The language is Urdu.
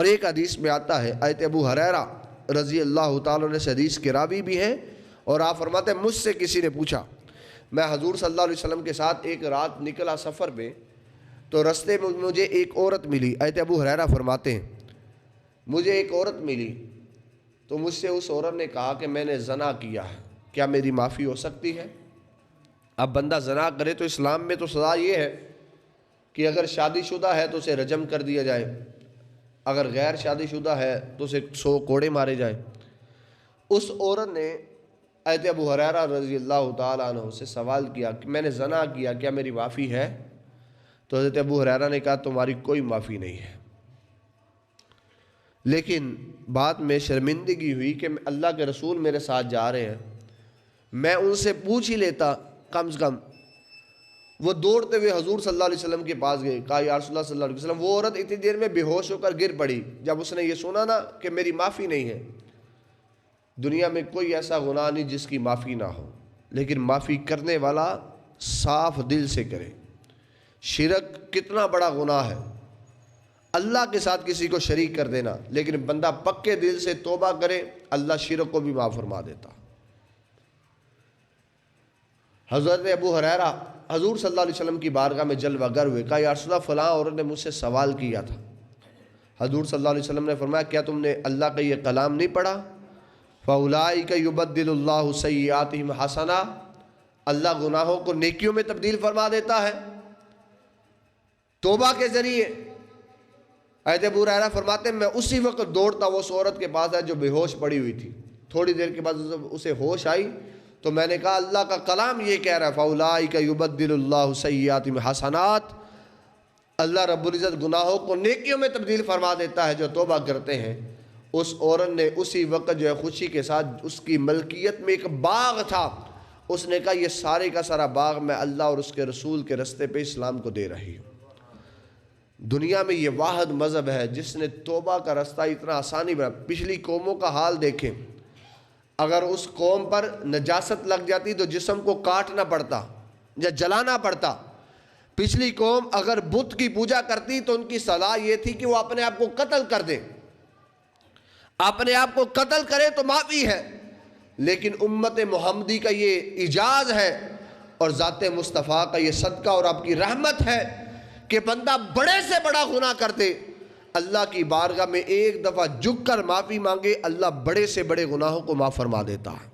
اور ایک حدیث میں آتا ہے، حضرت ابو ہریرہ رضی اللہ تعالیٰ عنہ سے حدیث کے راوی بھی ہیں، اور آپ فرماتے ہیں مجھ سے کسی نے پوچھا، میں حضور صلی اللہ علیہ وسلم کے ساتھ ایک رات نکلا سفر میں، تو رستے میں مجھے ایک عورت ملی۔ حضرت ابو ہریرہ فرماتے ہیں مجھے ایک عورت ملی تو مجھ سے اس عورت نے کہا کہ میں نے زنا کیا ہے، کیا میری معافی ہو سکتی ہے؟ اب بندہ زنا کرے تو اسلام میں تو سزا یہ ہے کہ اگر شادی شدہ ہے تو اسے رجم کر دیا جائے، اگر غیر شادی شدہ ہے تو اسے 100 کوڑے مارے جائیں۔ اس عورت نے حضرت ابو ہریرہ رضی اللہ تعالیٰ عنہ سے سوال کیا کہ میں نے زنا کیا، کیا میری معافی ہے؟ تو حضرت ابو ہریرہ نے کہا تمہاری کوئی معافی نہیں ہے۔ لیکن بعد میں شرمندگی ہوئی کہ اللہ کے رسول میرے ساتھ جا رہے ہیں، میں ان سے پوچھ ہی لیتا کم سے کم۔ وہ دوڑتے ہوئے حضور صلی اللہ علیہ وسلم کے پاس گئے، کہا یا رسول اللہ صلی اللہ علیہ وسلم، وہ عورت اتنی دیر میں بے ہوش ہو کر گر پڑی جب اس نے یہ سنا نا کہ میری معافی نہیں ہے۔ دنیا میں کوئی ایسا گناہ نہیں جس کی معافی نہ ہو، لیکن معافی کرنے والا صاف دل سے کرے۔ شرک کتنا بڑا گناہ ہے، اللہ کے ساتھ کسی کو شریک کر دینا، لیکن بندہ پکے دل سے توبہ کرے، اللہ شرک کو بھی معاف فرما دیتا۔ حضرت ابو ہریرہ حضور صلی اللہ علیہ وسلم کی بارگاہ میں جلوہ گر ہوئے، کہا یا رسول اللہ فلاں عورت نے مجھ سے سوال کیا تھا۔ حضور صلی اللہ علیہ وسلم نے فرمایا کیا تم نے اللہ کا یہ کلام نہیں پڑھا؟ فَأُولَٰئِكَ يُبَدِّلُ اللَّهُ سَيِّئَاتِهِمْ حَسَنَاتٍ، اللہ گناہوں کو نیکیوں میں تبدیل فرما دیتا ہے توبہ کے ذریعے۔ حضرت ابو ہریرہ فرماتے ہیں میں اسی وقت دوڑتا وہ اس عورت کے پاس ہے جو بے ہوش پڑی ہوئی تھی۔ تھوڑی دیر کے بعد اسے ہوش آئی تو میں نے کہا اللہ کا کلام یہ کہہ رہا ہے فَأُولَٰئِكَ يُبَدِّلُ اللَّهُ سَيِّئَاتِهِمْ حَسَنَاتٍ، اللہ رب العزت گناہوں کو نیکیوں میں تبدیل فرما دیتا ہے جو توبہ کرتے ہیں۔ اس عورت نے اسی وقت جو ہے خوشی کے ساتھ، اس کی ملکیت میں ایک باغ تھا، اس نے کہا یہ سارے کا سارا باغ میں اللہ اور اس کے رسول کے رستے پہ اسلام کو دے رہی ہوں۔ دنیا میں یہ واحد مذہب ہے جس نے توبہ کا رستہ اتنا آسانی بنا۔ پچھلی قوموں کا حال دیکھیں، اگر اس قوم پر نجاست لگ جاتی تو جسم کو کاٹنا پڑتا یا جلانا پڑتا۔ پچھلی قوم اگر بت کی پوجا کرتی تو ان کی صلاح یہ تھی کہ وہ اپنے آپ کو قتل کر دیں، اپنے آپ کو قتل کرے تو معافی ہے۔ لیکن امت محمدی کا یہ اعجاز ہے اور ذات مصطفیٰ کا یہ صدقہ اور آپ کی رحمت ہے کہ بندہ بڑے سے بڑا گناہ کرتے، اللہ کی بارگاہ میں ایک دفعہ جھک کر معافی مانگے، اللہ بڑے سے بڑے گناہوں کو معاف فرما دیتا ہے۔